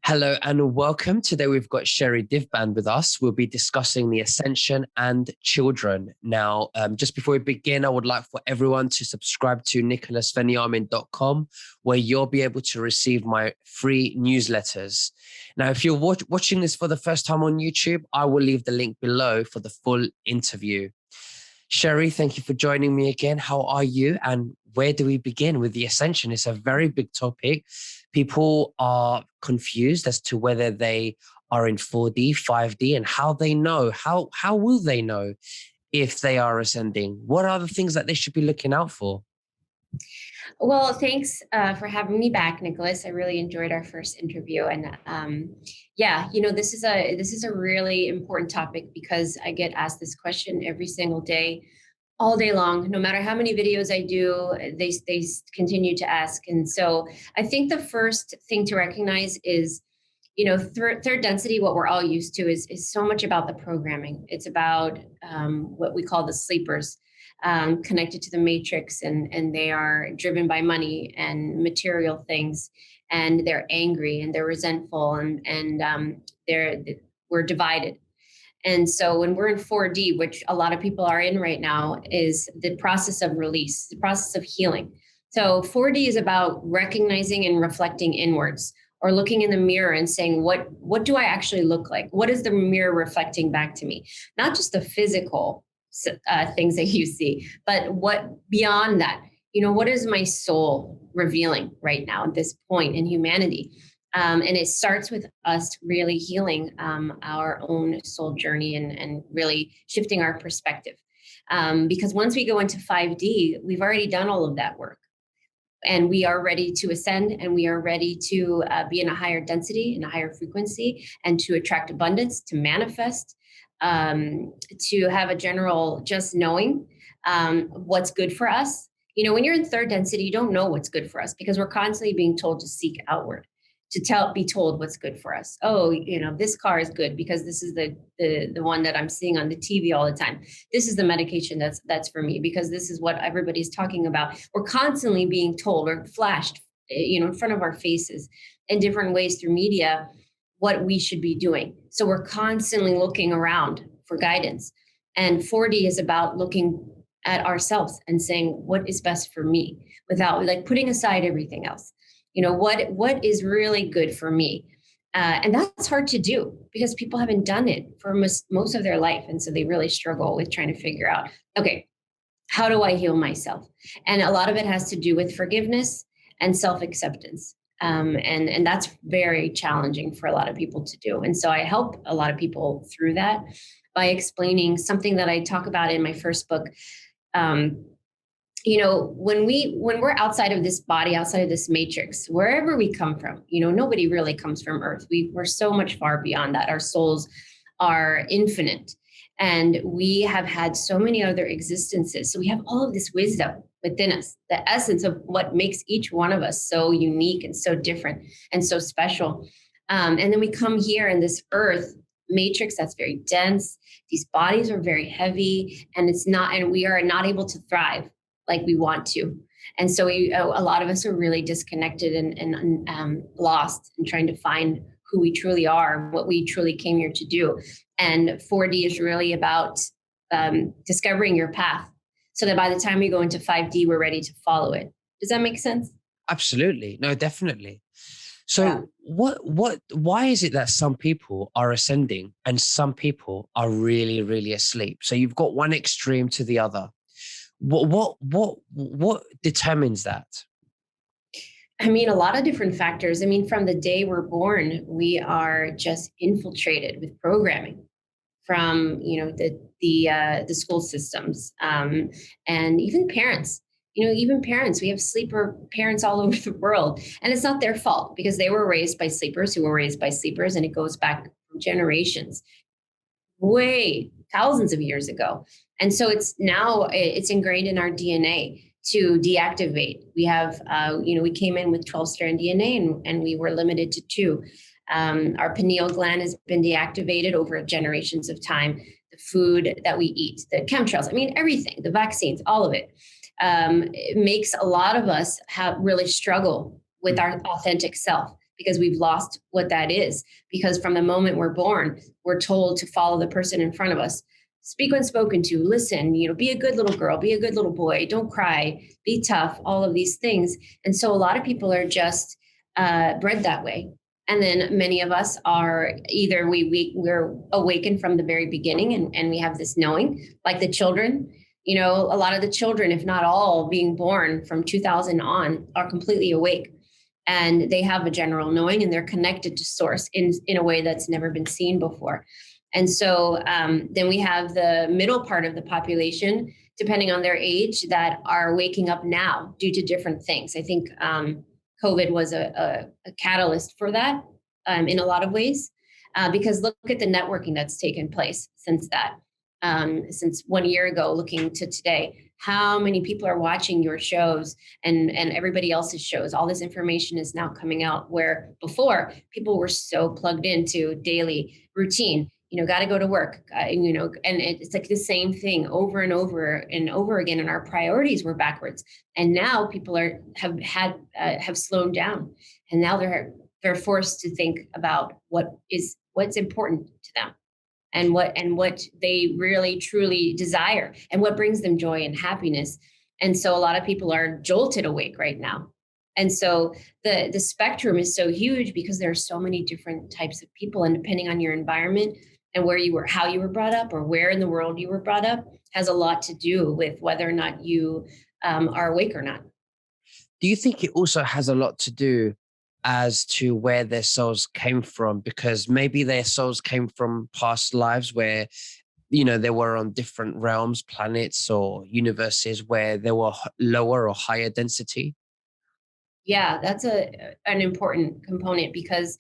Hello and welcome. Today we've got Sherry Divband with us. We'll be discussing the ascension and children. Now, just before we begin, I would like for everyone to subscribe to nicholasveniamin.com, where you'll be able to receive my free newsletters. Now, if you're watching this for the first time on YouTube, I will leave the link below for the full interview. Sherry, thank you for joining me again. How are you? And where do we begin with the ascension? It's a very big topic. People are confused as to whether they are in 4D, 5D, and how they know. How will they know if they are ascending? What are the things that they should be looking out for? Well, thanks for having me back, Nicholas. I really enjoyed our first interview, and this is a really important topic because I get asked this question every single day, all day long. No matter how many videos I do, they continue to ask, and so I think the first thing to recognize is, third density. What we're all used to is so much about the programming. It's about what we call the sleepers, connected to the matrix, and they are driven by money and material things, and they're angry and they're resentful, and we're divided. And so when we're in 4D, which a lot of people are in right now, is the process of release, the process of healing. So 4D is about recognizing and reflecting inwards, or looking in the mirror and saying, what do I actually look like? What is the mirror reflecting back to me? Not just the physical things that you see, but what beyond that, what is my soul revealing right now at this point in humanity? And it starts with us really healing our own soul journey, and really shifting our perspective. Because once we go into 5D, we've already done all of that work. And we are ready to ascend, and we are ready to be in a higher density, in a higher frequency, and to attract abundance, to manifest, to have a general just knowing what's good for us. When you're in third density, you don't know what's good for us because we're constantly being told to seek outward, to be told what's good for us. Oh, this car is good because this is the one that I'm seeing on the TV all the time. This is the medication that's for me because this is what everybody's talking about. We're constantly being told or flashed, in front of our faces in different ways through media, what we should be doing. So we're constantly looking around for guidance. And 4D is about looking at ourselves and saying, what is best for me, without putting aside everything else. What is really good for me? And that's hard to do because people haven't done it for most of their life. And so they really struggle with trying to figure out, okay, how do I heal myself? And a lot of it has to do with forgiveness and self-acceptance. And that's very challenging for a lot of people to do. And so I help a lot of people through that by explaining something that I talk about in my first book. When we're outside of this body, outside of this matrix, wherever we come from, nobody really comes from Earth. We're so much far beyond that. Our souls are infinite, and we have had so many other existences. So we have all of this wisdom within us, the essence of what makes each one of us so unique and so different and so special. And then we come here in this Earth matrix that's very dense. These bodies are very heavy, and we are not able to thrive like we want to. And so a lot of us are really disconnected and lost in trying to find who we truly are, what we truly came here to do. And 4D is really about discovering your path, so that by the time we go into 5D, we're ready to follow it. Does that make sense? Absolutely. No, definitely. So why is it that some people are ascending and some people are really, really asleep? So you've got one extreme to the other. What determines that? I mean, a lot of different factors. I mean, from the day we're born, we are just infiltrated with programming from, the school systems, and even parents. Even parents. We have sleeper parents all over the world, and it's not their fault because they were raised by sleepers who were raised by sleepers, and it goes back generations, way thousands of years ago. And so it's ingrained in our DNA to deactivate. We have, we came in with 12-strand DNA, and we were limited to 2. Our pineal gland has been deactivated over generations of time. The food that we eat, the chemtrails, I mean, everything, the vaccines, all of it, it makes a lot of us really struggle with our authentic self. because we've lost what that is. Because from the moment we're born, we're told to follow the person in front of us, speak when spoken to, listen, be a good little girl, be a good little boy, don't cry, be tough, all of these things. And so a lot of people are just bred that way. And then many of us are either we're awakened from the very beginning, and we have this knowing, like the children. A lot of the children, if not all, being born from 2000 on, are completely awake, and they have a general knowing, and they're connected to source in a way that's never been seen before. And so then we have the middle part of the population, depending on their age, that are waking up now due to different things. I think COVID was a catalyst for that in a lot of ways, because look at the networking that's taken place since that, since 1 year ago, looking to today. How many people are watching your shows and everybody else's shows? All this information is now coming out, where before people were so plugged into daily routine. Got to go to work, and it's like the same thing over and over and over again. And our priorities were backwards. And now people have slowed down, and now they're forced to think about what's important to them, and what they really truly desire, and what brings them joy and happiness. And so a lot of people are jolted awake right now. And so the spectrum is so huge, because there are so many different types of people, and depending on your environment and how you were brought up, or where in the world you were brought up, has a lot to do with whether or not you are awake or not. Do you think it also has a lot to do as to where their souls came from? Because maybe their souls came from past lives where, they were on different realms, planets, or universes where they were lower or higher density. Yeah, that's an important component, because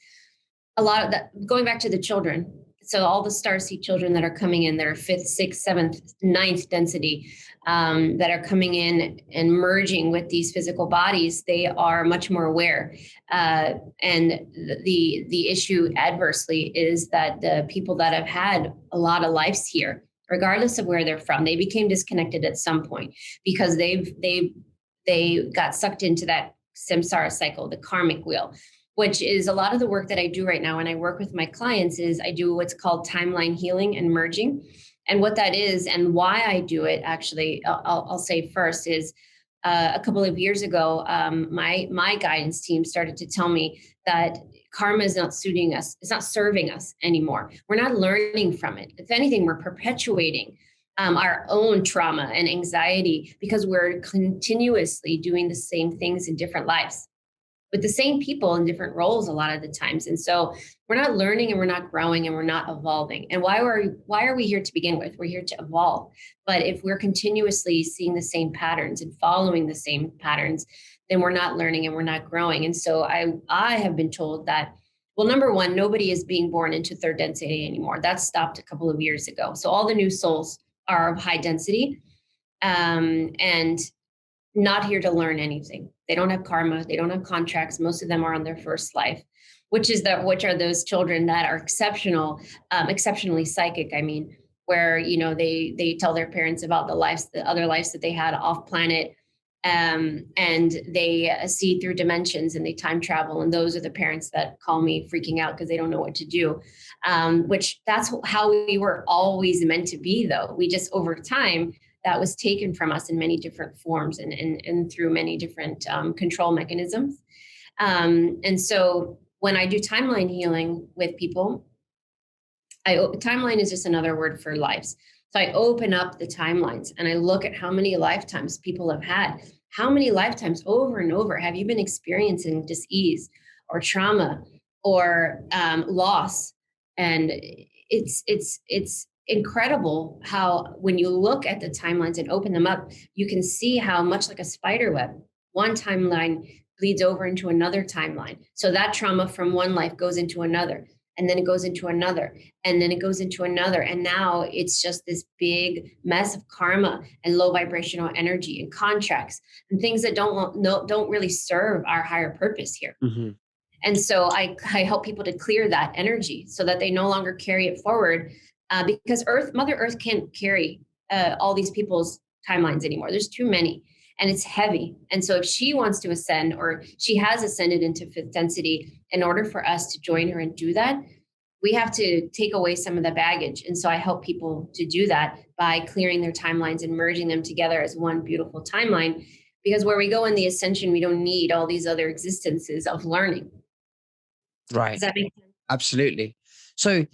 a lot of that, going back to the children. So all the starseed children that are coming in, that are fifth, sixth, seventh, ninth density, that are coming in and merging with these physical bodies, they are much more aware. And the issue adversely is that the people that have had a lot of lives here, regardless of where they're from, they became disconnected at some point, because they got sucked into that samsara cycle, the karmic wheel, which is a lot of the work that I do right now. When I work with my clients, is I do what's called timeline healing and merging. And what that is, and why I do it, actually, I'll say first, is a couple of years ago, my guidance team started to tell me that karma is not suiting us. It's not serving us anymore. We're not learning from it. If anything, we're perpetuating our own trauma and anxiety, because we're continuously doing the same things in different lives, with the same people in different roles a lot of the times. And so we're not learning, and we're not growing, and we're not evolving. And why are we here to begin with? We're here to evolve. But if we're continuously seeing the same patterns and following the same patterns, then we're not learning, and we're not growing. And so I have been told that, well, number one, nobody is being born into third density anymore. That stopped a couple of years ago. So all the new souls are of high density, and not here to learn anything. They don't have karma. They don't have contracts. Most of them are on their first life, which are those children that are exceptionally psychic. I mean, where, they tell their parents about the other lives that they had off planet, and they see through dimensions, and they time travel. And those are the parents that call me freaking out, because they don't know what to do. Which that's how we were always meant to be, though. We just, over time, that was taken from us in many different forms, and through many different control mechanisms. And so when I do timeline healing with people, timeline is just another word for lives. So I open up the timelines, and I look at how many lifetimes people have had. How many lifetimes over and over have you been experiencing dis-ease or trauma or loss? And it's incredible how, when you look at the timelines and open them up, you can see how, much like a spider web, one timeline bleeds over into another timeline. So that trauma from one life goes into another, and then it goes into another, and then it goes into another. And now it's just this big mess of karma and low vibrational energy and contracts and things that don't really serve our higher purpose here. Mm-hmm. And so I help people to clear that energy, so that they no longer carry it forward, because Mother Earth can't carry all these people's timelines anymore. There's too many. and it's heavy. And so if she wants to ascend, or she has ascended into fifth density, in order for us to join her and do that, we have to take away some of the baggage. And so I help people to do that by clearing their timelines and merging them together as one beautiful timeline. Because where we go in the ascension, we don't need all these other existences of learning. Does Right. that make sense? Absolutely. So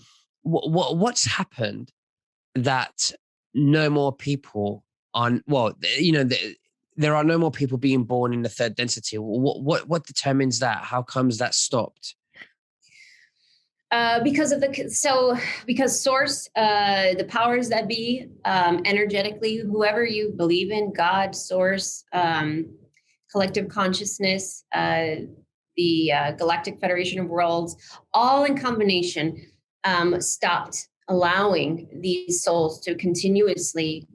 what's happened that no more people on, well, there are no more people being born in the third density. What determines that? How comes that stopped? Because source, the powers that be, energetically, whoever you believe in, God, source, collective consciousness, the Galactic Federation of Worlds, all in combination, stopped allowing these souls to continuously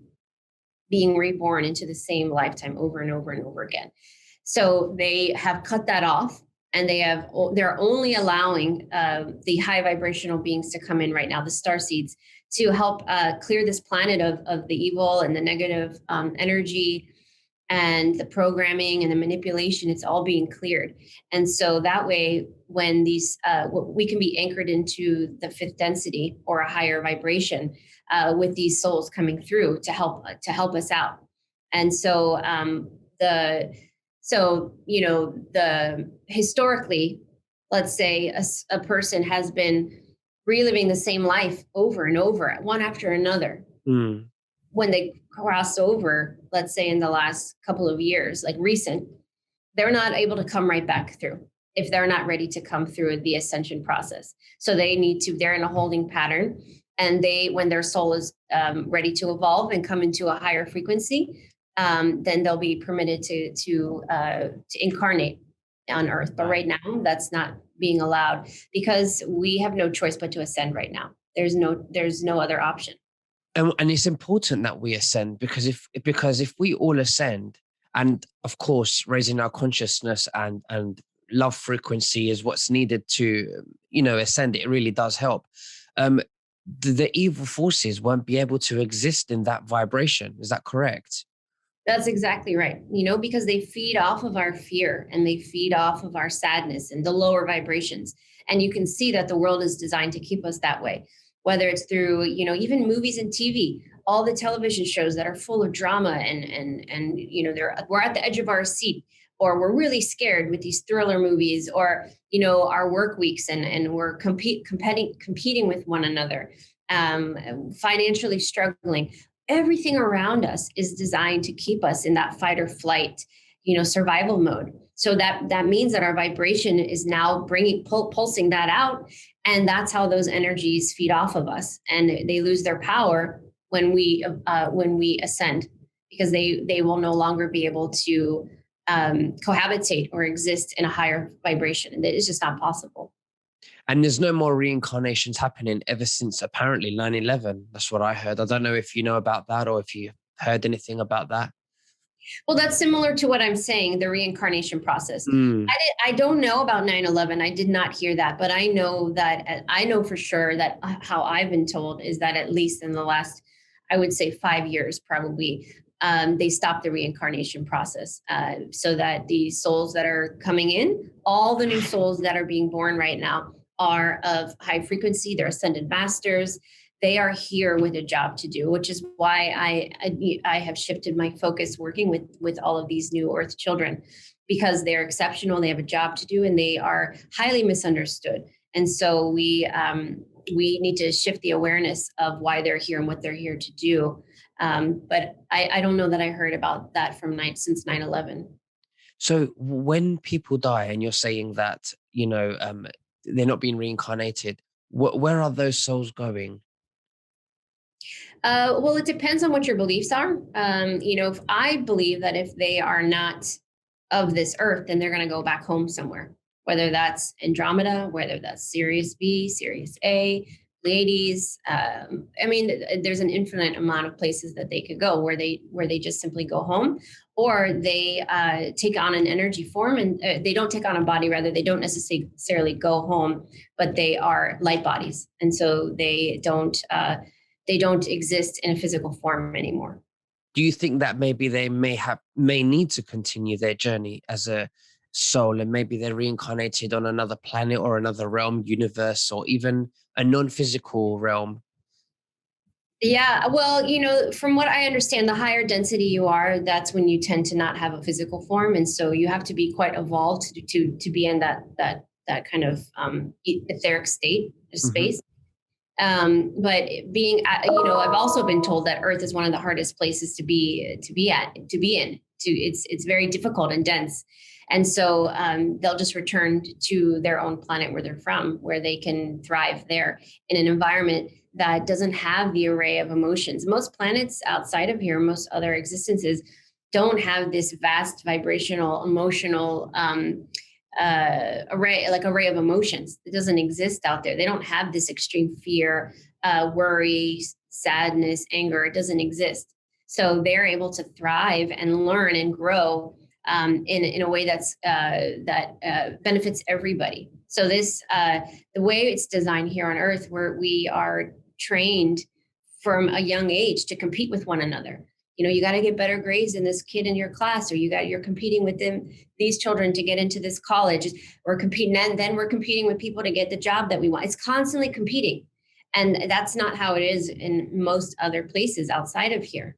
being reborn into the same lifetime over and over and over again. So they have cut that off, and they're only allowing the high vibrational beings to come in right now, the star seeds, to help clear this planet of the evil and the negative energy and the programming and the manipulation. It's all being cleared. And so that way, when we can be anchored into the fifth density or a higher vibration, with these souls coming through to help us out. And so the historically, let's say a person has been reliving the same life over and over, one after another. Mm. When they cross over, let's say in the last couple of years, like recent, they're not able to come right back through if they're not ready to come through the ascension process. So they're in a holding pattern. And when their soul is ready to evolve and come into a higher frequency, then they'll be permitted to incarnate on Earth. But right now, that's not being allowed, because we have no choice but to ascend right now. There's no other option. And it's important that we ascend, because if we all ascend, and of course raising our consciousness and love frequency is what's needed to ascend, it really does help. The evil forces won't be able to exist in that vibration. Is that correct? That's exactly right. Because they feed off of our fear, and they feed off of our sadness and the lower vibrations. And you can see that the world is designed to keep us that way, whether it's through, even movies and TV, all the television shows that are full of drama and we're at the edge of our seat, or we're really scared with these thriller movies, or, our work weeks, and we're competing with one another, financially struggling. Everything around us is designed to keep us in that fight or flight, survival mode. So that means that our vibration is now pulsing that out. And that's how those energies feed off of us. And they lose their power when we ascend, because they will no longer be able to cohabitate or exist in a higher vibration. And it's just not possible. And there's no more reincarnations happening ever since apparently 9/11. That's what I heard. I don't know if you know about that, or if you heard anything about that. Well, that's similar to what I'm saying, the reincarnation process. Mm. I don't know about 9/11. I did not hear that, but I know for sure that how I've been told is that at least in the last, I would say 5 years, probably, they stopped the reincarnation process, so that the souls that are coming in, all the new souls that are being born right now, are of high frequency. They're ascended masters. They are here with a job to do, which is why I have shifted my focus working with all of these new Earth children, because they're exceptional. They have a job to do, and they are highly misunderstood. And so we need to shift the awareness of why they're here and what they're here to do. But I don't know that I heard about that since 9/11. So when people die, and you're saying that they're not being reincarnated, where are those souls going? Well, it depends on what your beliefs are. If I believe that if they are not of this earth, then they're going to go back home somewhere, whether that's Andromeda, whether that's Sirius B, Sirius A, Pleiades. There's an infinite amount of places that they could go where they just simply go home, or they take on an energy form, and they don't take on a body. Rather, they don't necessarily go home, but they are light bodies, and so they don't exist in a physical form anymore. Do you think that maybe they may need to continue their journey as a soul, and maybe they're reincarnated on another planet or another realm, universe, or even a non-physical realm? Yeah, well, from what I understand, the higher density you are, that's when you tend to not have a physical form, and so you have to be quite evolved to be in that kind of etheric state Hmm. space. But being, I've also been told that Earth is one of the hardest places to be in. It's very difficult and dense, and so they'll just return to their own planet where they're from, where they can thrive there in an environment that doesn't have the array of emotions. Most planets outside of here, most other existences, don't have this vast vibrational, emotional array of emotions. It doesn't exist out there. They don't have this extreme fear, worry, sadness, anger. It doesn't exist. So they're able to thrive and learn and grow in a way that benefits everybody. So the way it's designed here on Earth, where we are trained from a young age to compete with one another. You got to get better grades than this kid in your class, or you're competing with these children to get into this college. We're competing, and then we're competing with people to get the job that we want. It's constantly competing. And that's not how it is in most other places outside of here.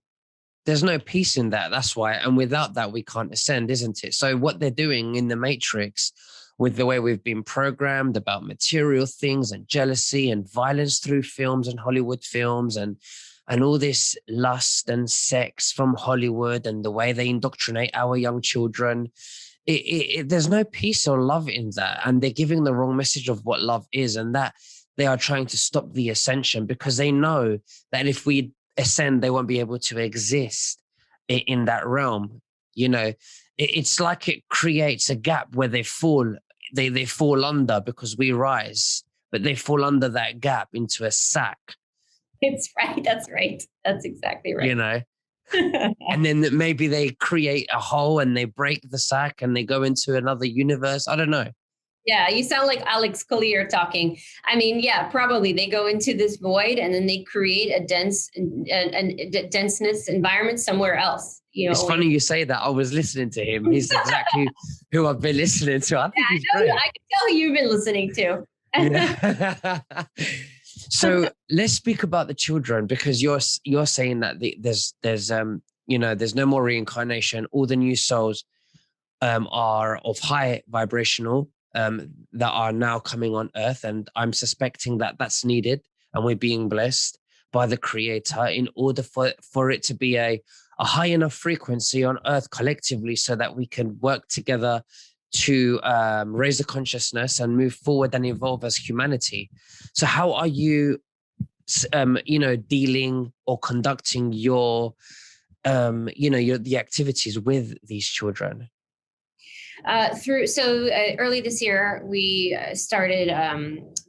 There's no peace in that. That's why. And without that, we can't ascend, isn't it? So what they're doing in the Matrix, with the way we've been programmed about material things and jealousy and violence through films and Hollywood films, and all this lust and sex from Hollywood, and the way they indoctrinate our young children, there's no peace or love in that. And they're giving the wrong message of what love is, and that they are trying to stop the ascension, because they know that if we ascend, they won't be able to exist in that realm. It's like it creates a gap where they fall under, because we rise, but they fall under that gap into a sack, It's right. That's right. That's exactly you right. know and then maybe they create a hole and they break the sack and they go into another universe. I don't know. Yeah, you sound like Alex Collier talking. I mean, yeah, probably they go into this void and then they create a denseness environment somewhere else. It's funny you say that. I was listening to him. He's exactly who I've been listening to. I think he's I know, great. I can tell who you've been listening to. Yeah. So let's speak about the children, because you're saying that there's no more reincarnation. All the new souls are of high vibrational, that are now coming on Earth, and I'm suspecting that that's needed, and we're being blessed by the Creator in order for it to be a high enough frequency on Earth collectively, so that we can work together to raise the consciousness and move forward and evolve as humanity. So how are you, dealing or conducting your, the activities with these children? Early this year we started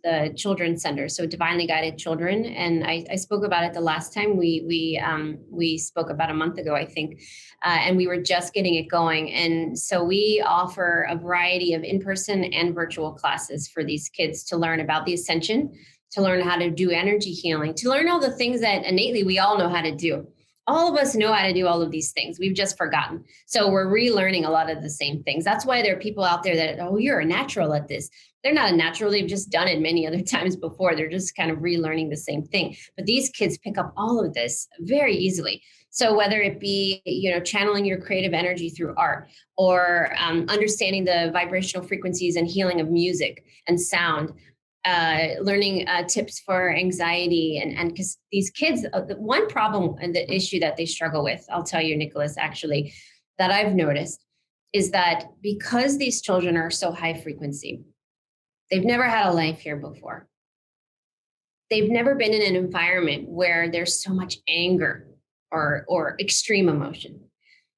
the children's center, so divinely guided children, and I spoke about it the last time we spoke about a month ago, I think, and we were just getting it going. And so we offer a variety of in-person and virtual classes for these kids to learn about the ascension, to learn how to do energy healing, to learn all the things that innately we all know how to do. All of us know how to do all of these things. We've just forgotten. So we're relearning a lot of the same things. That's why there are people out there that, oh, you're a natural at this. They're not a natural. They've just done it many other times before. They're just kind of relearning the same thing. But these kids pick up all of this very easily. So whether it be, channeling your creative energy through art, or understanding the vibrational frequencies and healing of music and sound, learning tips for anxiety, and because these kids, the one problem and the issue that they struggle with, I'll tell you, Nicholas, actually, that I've noticed, is that because these children are so high frequency, they've never had a life here before. They've never been in an environment where there's so much anger or extreme emotion.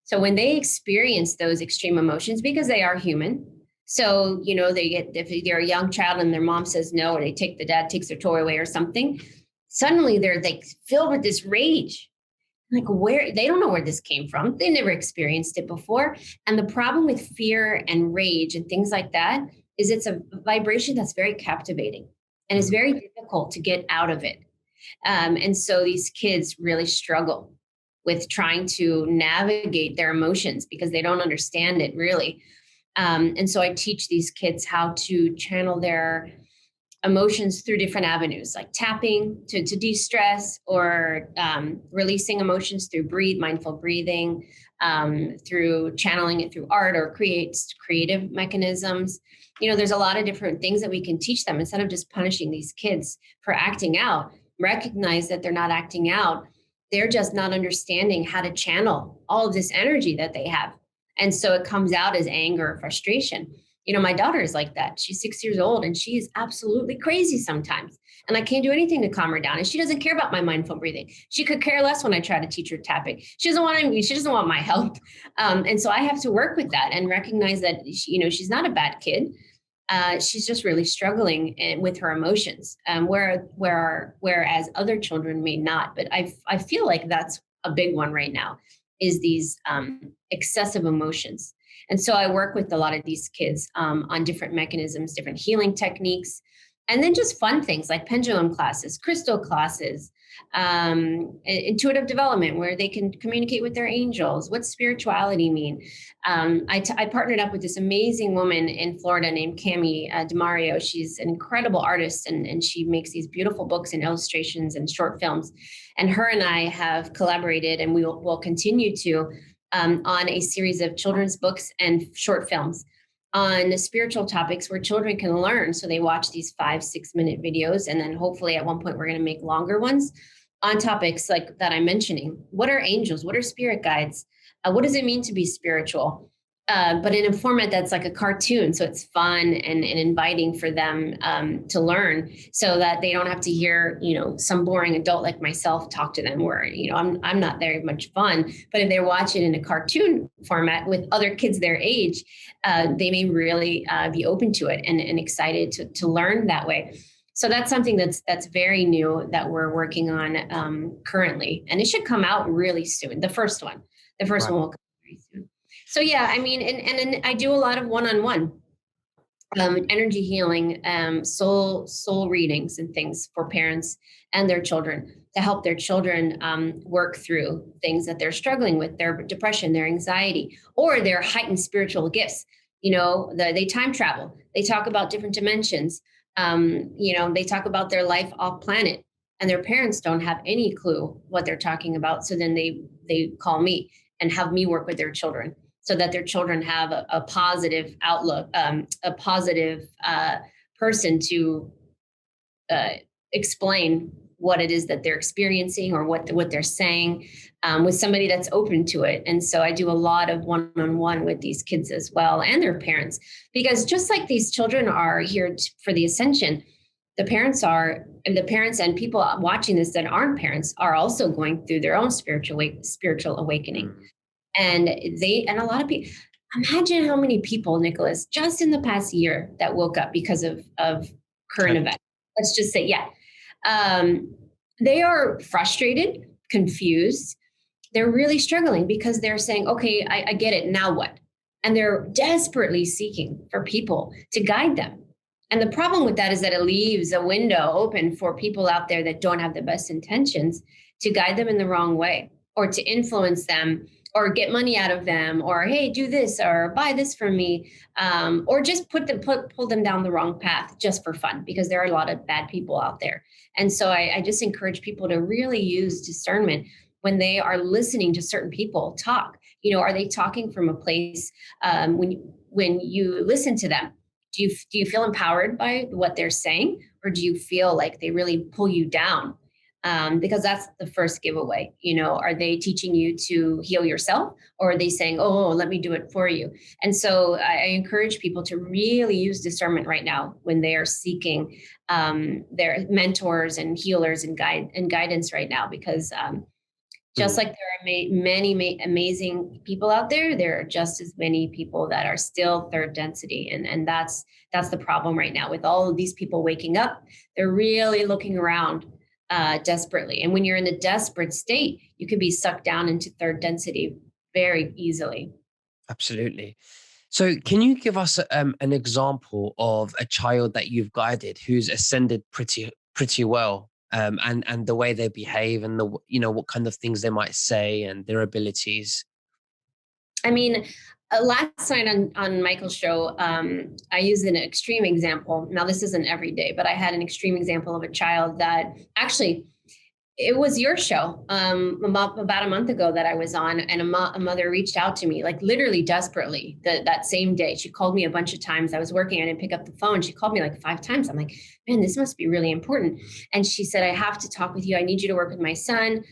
So when they experience those extreme emotions, because they are human, so, if they're a young child and their mom says no, or the dad takes their toy away or something, suddenly they're like filled with this rage. Like, where, they don't know where this came from. They never experienced it before. And the problem with fear and rage and things like that is it's a vibration that's very captivating and it's very difficult to get out of it. And so these kids really struggle. with trying to navigate their emotions because they don't understand it really. And so I teach these kids how to channel their emotions through different avenues, like tapping to de-stress, or releasing emotions through mindful breathing, through channeling it through art or creative mechanisms. There's a lot of different things that we can teach them instead of just punishing these kids for acting out. Recognize that they're not acting out. They're just not understanding how to channel all of this energy that they have. And so it comes out as anger or frustration. My daughter is like that. She's 6 years old and she is absolutely crazy sometimes. And I can't do anything to calm her down. And she doesn't care about my mindful breathing. She could care less when I try to teach her tapping. She doesn't want my help. And so I have to work with that and recognize that, she's not a bad kid. She's just really struggling with her emotions, whereas other children may not. But I feel like that's a big one right now, is these excessive emotions. And so I work with a lot of these kids on different mechanisms, different healing techniques, and then just fun things like pendulum classes, crystal classes, intuitive development, where they can communicate with their angels. What's spirituality mean? I partnered up with this amazing woman in Florida named Cami DeMario. She's an incredible artist, and she makes these beautiful books and illustrations and short films. And her and I have collaborated, and we'll continue to, on a series of children's books and short films on spiritual topics where children can learn. So they watch these 5-6 minute videos. And then hopefully at one point, we're going to make longer ones on topics like that I'm mentioning. What are angels? What are spirit guides? What does it mean to be spiritual? But in a format that's like a cartoon. So it's fun and inviting for them to learn, so that they don't have to hear, some boring adult like myself talk to them, where, I'm not very much fun. But if they watch it in a cartoon format with other kids their age, they may really be open to it and excited to learn that way. So that's something that's very new that we're working on currently. And it should come out really soon. The first one Right. will come very soon. So yeah, I mean, and I do a lot of one-on-one energy healing, soul readings and things for parents and their children, to help their children work through things that they're struggling with, their depression, their anxiety, or their heightened spiritual gifts. They time travel. They talk about different dimensions. They talk about their life off planet, and their parents don't have any clue what they're talking about. So then they call me and have me work with their children, so that their children have a positive outlook, a positive person to explain what it is that they're experiencing, or what they're saying, with somebody that's open to it. And so I do a lot of one-on-one with these kids as well, and their parents, because just like these children are here for the ascension, the parents and people watching this that aren't parents are also going through their own spiritual awakening. And a lot of people, imagine how many people, Nicholas, just in the past year that woke up because of current events. Let's just say, yeah. They are frustrated, confused. They're really struggling because they're saying, okay, I get it. Now what? And they're desperately seeking for people to guide them. And the problem with that is that it leaves a window open for people out there that don't have the best intentions to guide them in the wrong way, or to influence them, or get money out of them, or hey, do this, or buy this from me, or just pull them down the wrong path just for fun, because there are a lot of bad people out there. And so I just encourage people to really use discernment when they are listening to certain people talk. Are they talking from a place, when you listen to them? Do you feel empowered by what they're saying, or do you feel like they really pull you down? Because that's the first giveaway. Are they teaching you to heal yourself, or are they saying, oh, let me do it for you? And so I encourage people to really use discernment right now when they are seeking their mentors and healers and guidance right now, because just like there are many amazing people out there, there are just as many people that are still third density. And that's the problem right now with all of these people waking up. They're really looking around desperately. And when you're in a desperate state, you can be sucked down into third density very easily. Absolutely. So, can you give us an example of a child that you've guided who's ascended pretty well? and the way they behave and what kind of things they might say and their abilities. I mean, last night on Michael's show, I used an extreme example. Now, this isn't every day, but I had an extreme example of a child that actually, it was your show about a month ago that I was on, and a mother reached out to me, like literally desperately, that same day. She called me a bunch of times. I was working, I didn't pick up the phone. She called me like 5 times. I'm like, man, this must be really important. And she said, I have to talk with you. I need you to work with my son.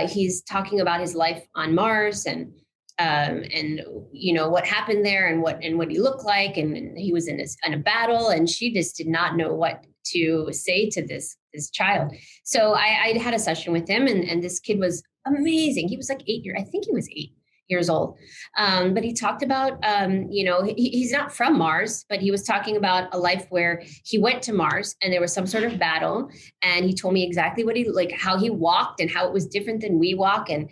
He's talking about his life on Mars, and what happened there, and what he looked like, and he was in a battle, and she just did not know what to say to this child. So I had a session with him, and this kid was amazing. He was like 8 years, I think he was 8 years old. But he talked about, he's not from Mars, but he was talking about a life where he went to Mars and there was some sort of battle. And he told me exactly how he walked and how it was different than we walk. And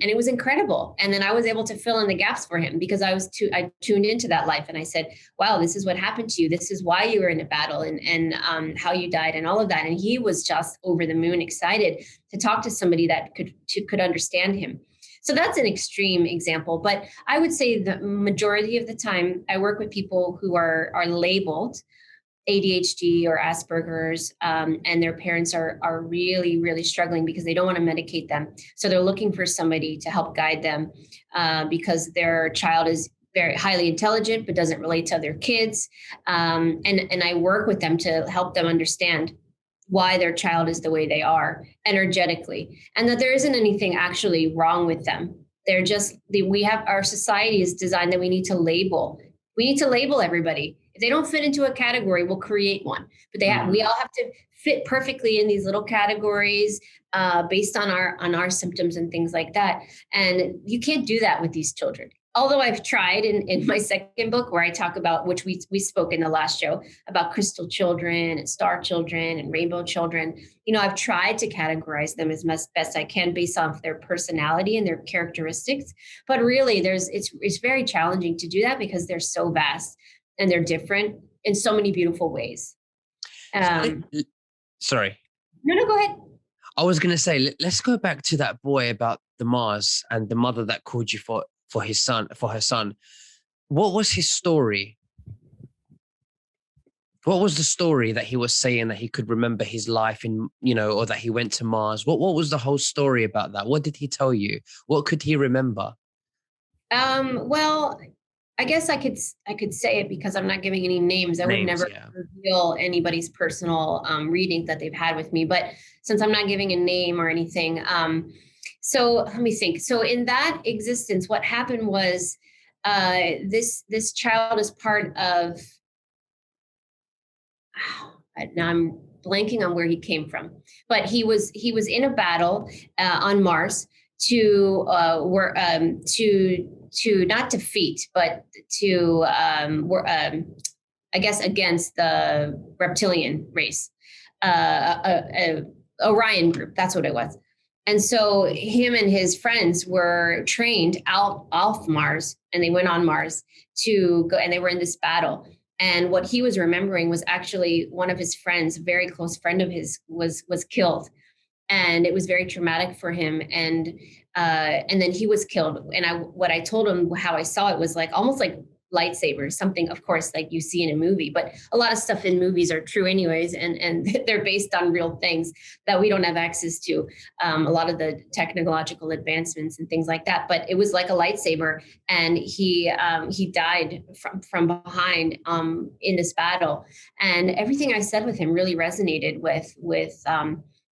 it was incredible. And then I was able to fill in the gaps for him because I tuned into that life, and I said, wow, this is what happened to you. This is why you were in a battle, and how you died and all of that. And he was just over the moon excited to talk to somebody that could understand him. So that's an extreme example, but I would say the majority of the time I work with people who are labeled ADHD or Asperger's, and their parents are really, really struggling because they don't want to medicate them. So they're looking for somebody to help guide them, because their child is very highly intelligent but doesn't relate to other kids. And I work with them to help them understand why their child is the way they are energetically, and that there isn't anything actually wrong with them. They're just, our society is designed that we need to label. We need to label everybody. If they don't fit into a category, we'll create one. But we all have to fit perfectly in these little categories, based on our symptoms and things like that. And you can't do that with these children. Although I've tried in my second book, where I talk about, which we spoke in the last show, about crystal children and star children and rainbow children. I've tried to categorize them as best I can based off their personality and their characteristics. But really, it's very challenging to do that because they're so vast and they're different in so many beautiful ways. Sorry. No, go ahead. I was going to say, let's go back to that boy about the Mars and the mother that called you for her son. What was his story? What was the story that he was saying, that he could remember his life or that he went to Mars? What was the whole story about that? What did he tell you? What could he remember? Well, I guess I could say it because I'm not giving any names. I would never reveal anybody's personal readings that they've had with me. But since I'm not giving a name or anything, so let me think. So in that existence, what happened was, this child is part of. Now I'm blanking on where he came from, but he was in a battle on Mars to not defeat, but to I guess against the reptilian race, Orion group. That's what it was. And so him and his friends were trained out off Mars, and they went on Mars to go, and they were in this battle. And what he was remembering was actually one of his friends, a very close friend of his, was killed, and it was very traumatic for him. And then he was killed. And what I told him, how I saw it, was like almost like lightsabers, something, of course, like you see in a movie, but a lot of stuff in movies are true anyways, and they're based on real things that we don't have access to, a lot of the technological advancements and things like that. But it was like a lightsaber, and he died from behind in this battle. And everything I said with him really resonated with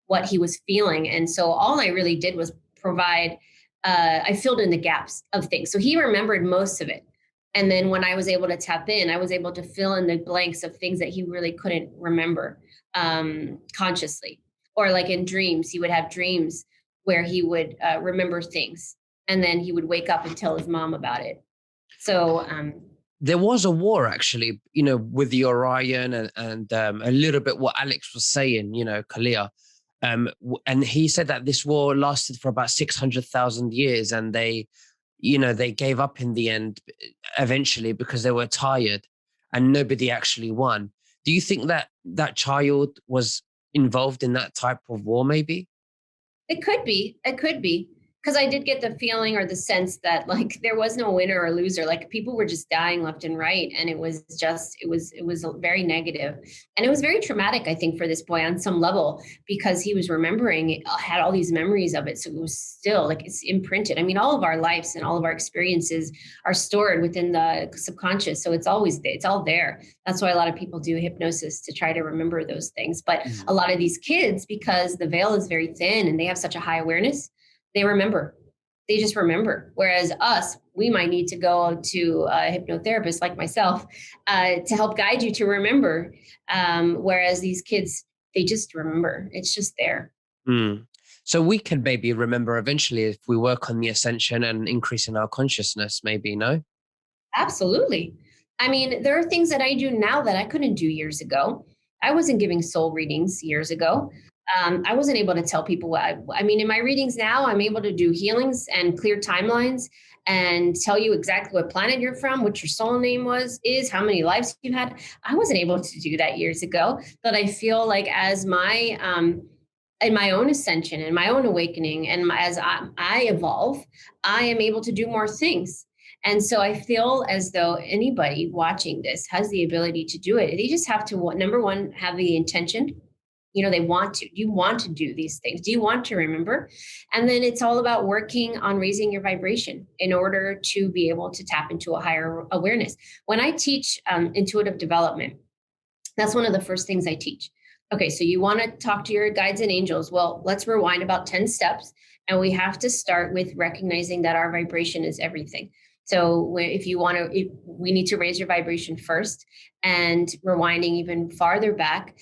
what he was feeling. And so all I really did was provide, I filled in the gaps of things. So he remembered most of it. And then when I was able to tap in, I was able to fill in the blanks of things that he really couldn't remember consciously. Or like in dreams, he would have dreams where he would remember things, and then he would wake up and tell his mom about it. So there was a war, actually, with the Orion and a little bit what Alex was saying, Kalia. And he said that this war lasted for about 600,000 years, and they gave up in the end eventually because they were tired, and nobody actually won. Do you think that that child was involved in that type of war, maybe? It could be. It could be. Because I did get the feeling or the sense that like there was no winner or loser. Like people were just dying left and right. And it was very negative. And it was very traumatic, I think, for this boy on some level, because he was remembering, had all these memories of it. So it was still like it's imprinted. I mean, all of our lives and all of our experiences are stored within the subconscious. So it's always there, it's all there. That's why a lot of people do hypnosis to try to remember those things. But a lot of these kids, because the veil is very thin and they have such a high awareness, they remember. They just remember. Whereas us, we might need to go to a hypnotherapist like myself to help guide you to remember. Whereas these kids, they just remember. It's just there. Mm. So we can maybe remember eventually if we work on the ascension and increase in our consciousness, maybe, no? Absolutely. I mean, there are things that I do now that I couldn't do years ago. I wasn't giving soul readings years ago. I wasn't able to tell people what I mean, in my readings now, I'm able to do healings and clear timelines and tell you exactly what planet you're from, what your soul name is, how many lives you had. I wasn't able to do that years ago, but I feel like as my in my own ascension and my own awakening and as I evolve, I am able to do more things. And so I feel as though anybody watching this has the ability to do it. They just have to, number one, have the intention. You know, they want to. Do you want to do these things? Do you want to remember? And then it's all about working on raising your vibration in order to be able to tap into a higher awareness. When I teach intuitive development, that's one of the first things I teach. Okay, so you want to talk to your guides and angels. Well, let's rewind about 10 steps. And we have to start with recognizing that our vibration is everything. So if you want to, we need to raise your vibration first, and rewinding even farther back,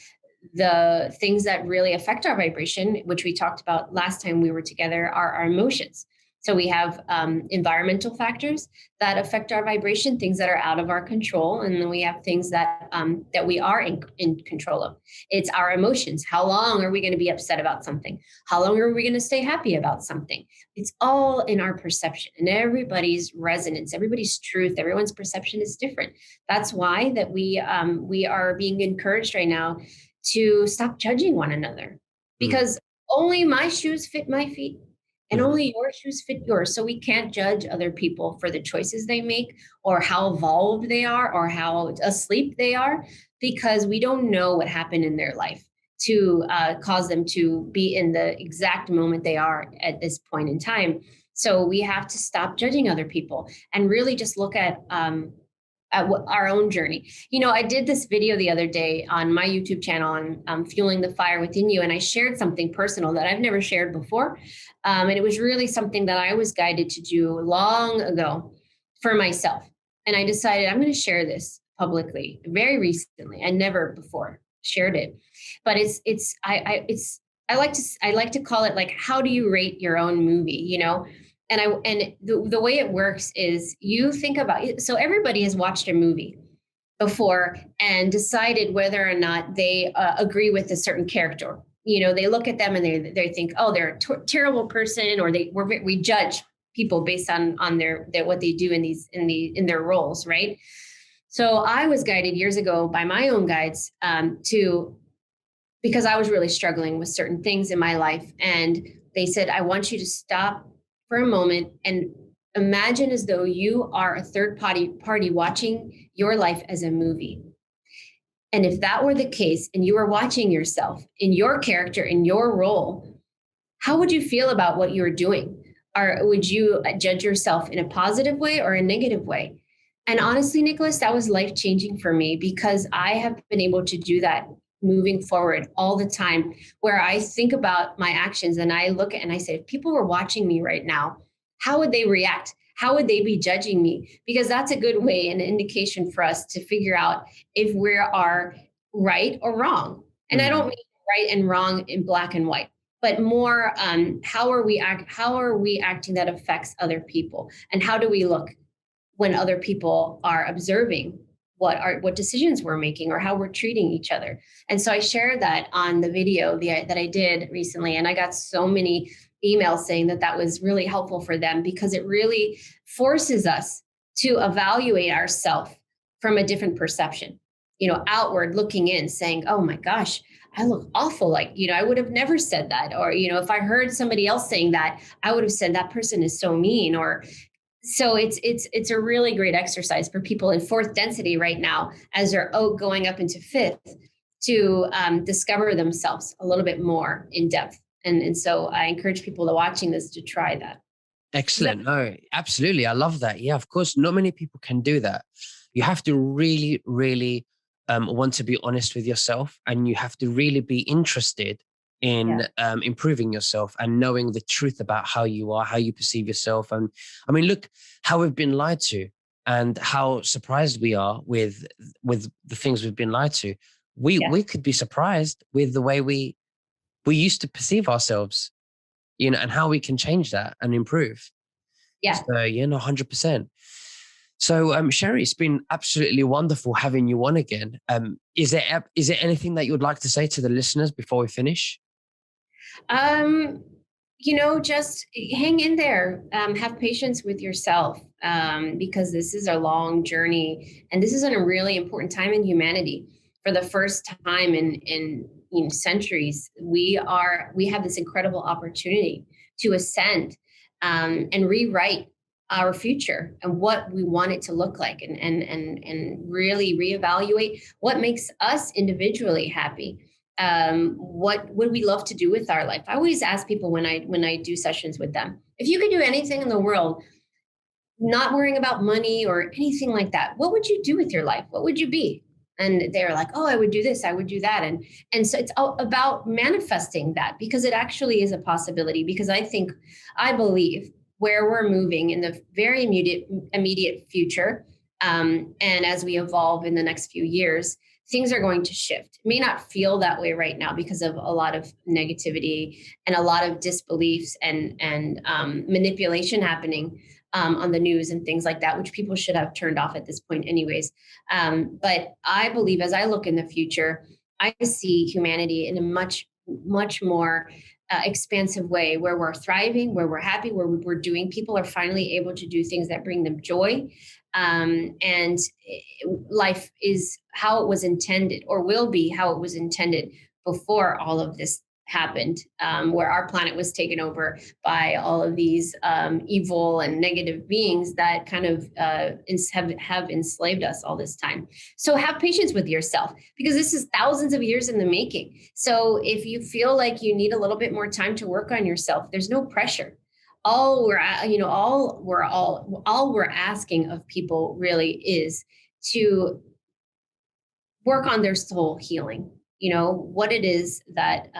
the things that really affect our vibration, which we talked about last time we were together, are our emotions. So we have environmental factors that affect our vibration, things that are out of our control, and then we have things that that we are in control of. It's our emotions. How long are we going to be upset about something? How long are we going to stay happy about something? It's all in our perception, and everybody's resonance, everybody's truth, everyone's perception is different. That's why that we are being encouraged right now to stop judging one another, because only my shoes fit my feet and Mhm. only your shoes fit yours. So we can't judge other people for the choices they make or how evolved they are or how asleep they are, because we don't know what happened in their life to cause them to be in the exact moment they are at this point in time. So we have to stop judging other people and really just look at our own journey. You know, I did this video the other day on my YouTube channel on fueling the fire within you, and I shared something personal that I've never shared before, and it was really something that I was guided to do long ago for myself. And I decided I'm going to share this publicly very recently. I never before shared it, but I like to call it like, how do you rate your own movie? You know, and the way it works is you think about it. So everybody has watched a movie before and decided whether or not they agree with a certain character. You know, they look at them and they think, oh, they're a terrible person, or we judge people based on their what they do in their roles, right? So I was guided years ago by my own guides to because I was really struggling with certain things in my life. And they said, I want you to stop for a moment and imagine as though you are a third party watching your life as a movie. And if that were the case, and you were watching yourself in your character, in your role, how would you feel about what you're doing? Or would you judge yourself in a positive way or a negative way? And honestly, Nicholas, that was life changing for me, because I have been able to do that moving forward all the time, where I think about my actions and I look at and I say, if people were watching me right now, how would they react? How would they be judging me? Because that's a good way, an indication for us to figure out if we are right or wrong. And I don't Mm. mean right and wrong in black and white, but more how are we acting that affects other people, and how do we look when other people are observing what decisions we're making or how we're treating each other. And so I shared that on the video that I did recently, and I got so many emails saying that that was really helpful for them, because it really forces us to evaluate ourselves from a different perception, you know, outward looking in saying, oh my gosh, I look awful. Like, I would have never said that. Or, if I heard somebody else saying that, I would have said that person is so mean. Or so it's a really great exercise for people in fourth density right now as they're going up into fifth to discover themselves a little bit more in depth. And so I encourage people to watching this to try that. Excellent. No, absolutely. I love that. Yeah, of course. Not many people can do that. You have to really, really want to be honest with yourself, and you have to really be interested Yeah. in improving yourself and knowing the truth about how you are, how you perceive yourself. And I mean, look how we've been lied to, and how surprised we are with the things we've been lied to. Yeah. We could be surprised with the way we used to perceive ourselves, and how we can change that and improve. Yeah. So, 100%. So, Sherry, it's been absolutely wonderful having you on again. Is there anything that you would like to say to the listeners before we finish? Um, just hang in there. Have patience with yourself, because this is a long journey, and this is in a really important time in humanity. For the first time in centuries, we have this incredible opportunity to ascend, and rewrite our future and what we want it to look like, and really reevaluate what makes us individually happy. What would we love to do with our life? I always ask people when I do sessions with them, if you could do anything in the world, not worrying about money or anything like that, what would you do with your life? What would you be? And they're like, oh, I would do this, I would do that. And so it's all about manifesting that, because it actually is a possibility. Because I believe where we're moving in the very immediate future, and as we evolve in the next few years, things are going to shift. It may not feel that way right now because of a lot of negativity and a lot of disbeliefs and manipulation happening on the news and things like that, which people should have turned off at this point, anyways. But I believe as I look in the future, I see humanity in a much, much more expansive way, where we're thriving, where we're happy, where we're doing. People are finally able to do things that bring them joy. And life is how it was intended, or will be how it was intended before all of this happened, where our planet was taken over by all of these evil and negative beings that kind of have enslaved us all this time. So have patience with yourself, because this is thousands of years in the making. So if you feel like you need a little bit more time to work on yourself, there's no pressure. All we're asking of people really is to work on their soul healing. What it is that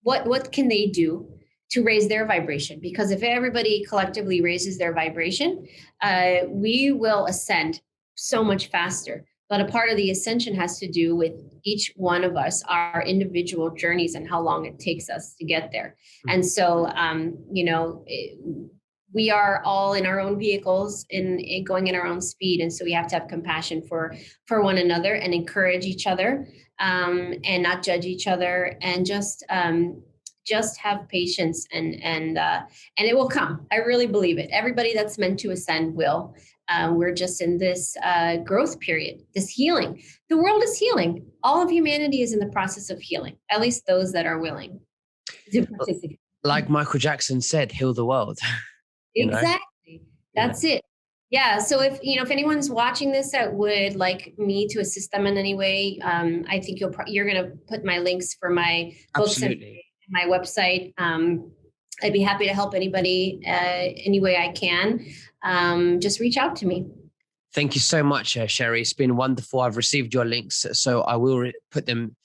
what can they do to raise their vibration? Because if everybody collectively raises their vibration, we will ascend so much faster. But a part of the ascension has to do with each one of us, our individual journeys, and how long it takes us to get there. And so, we are all in our own vehicles in going in our own speed, and so we have to have compassion for one another and encourage each other, and not judge each other, and just have patience, and it will come. I really believe it. Everybody that's meant to ascend will. We're just in this growth period, this healing. The world is healing. All of humanity is in the process of healing, at least those that are willing to participate. Like Michael Jackson said, heal the world. Exactly. That's it. Yeah. So if anyone's watching this that would like me to assist them in any way, I think you're going to put my links for my books and my website. I'd be happy to help anybody any way I can. Just reach out to me. Thank you so much, Sherry. It's been wonderful. I've received your links, so I will put them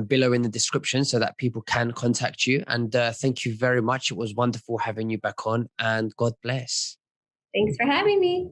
below in the description so that people can contact you. And thank you very much. It was wonderful having you back on, and God bless. Thanks for having me.